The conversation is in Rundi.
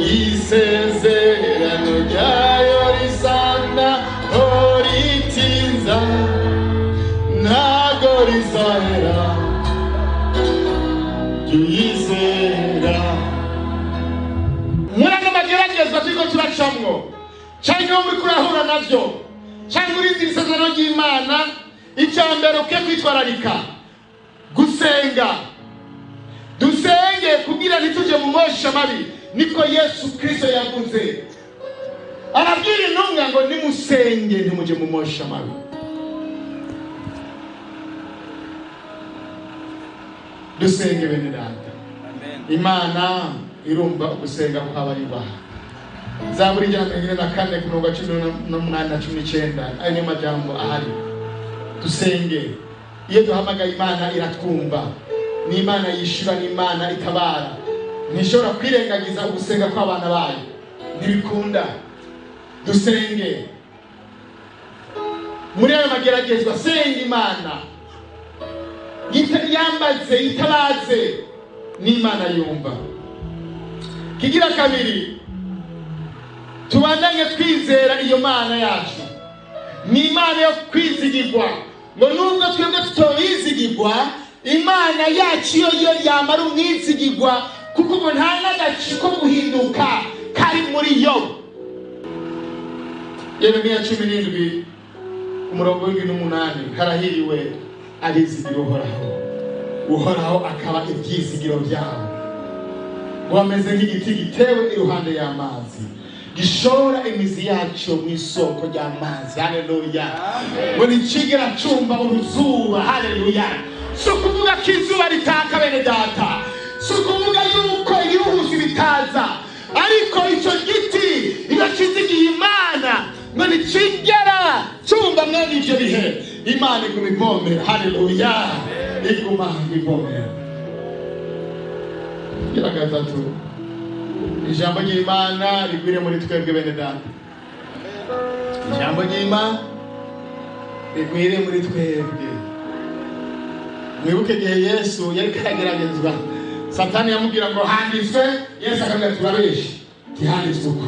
isezerano ryayo risana oritinza ntago rizahera tuyizera. Murano mageragezwa turiko turacamwo canke muri kurahura navyo canke urindi isezerano ry'Imana, icyambere ukwiye kwitwararika gusenga. Dusenge kugira ntituje mu mosha mabi, niko Yesu Kristo yavuze. Arabwira intumwa ngo nimusenge ntimuje mu mosha mabi. Dusenge bene data. Imana irumva gusenga kw'abayubaha. Zaburi 144:18-19 ayo ni majambo ahari. Dusenge. Iyo duhamagaye Imana iratwumva. Ni Imana yishura, ni Imana itabara. Ntishobora kwirengagiza gusenga kw'abana bayo. Ntibikunda. Dusenge. Muri ayo mageragezwa senga Imana. Yambaze itabaze, ni Imana yumva. Kigira kabiri, tubandanye twizera iyo Mana yacu. Ni Imana yo kwizigirwa. Ngo nubwo twebwe tutoyizigirwa, Imana yacu yo yamara umwizigirwa, kuko ngo nta n'agace ko guhinduka kari muri yo. Yeremiya 17:8 harahiriwe abizigira Uhoraho, Uhoraho akaba ibyizigiro byabo. Wameze nk'igiti gitewe iruhande y'amazi, gishora imizi yacu mu isoko ry'amazi. Haleluya. Ngo ntikigera cumba uruzuba. Haleluya. So kuvuga ko izuba ritaka bene data, so kuvuga yuko ibihuhusi bitaza, ariko icyo giti iyo kizigiye Imana ngo ntikigera cumba mwene ibyo bihe. Imana igumivomera. Haleluya. Iguma ivomera. Gira gatatu, ijambo ry'Imana rigwire muri twebwe bene data. Ijambo ry'Imana rigwire muri twebwe. Mwibuke igihe Yesu yari kageragezwa, Satani yamubwira ngo handitswe, Yesu akamubwira turabeshe, tihanditswe uko.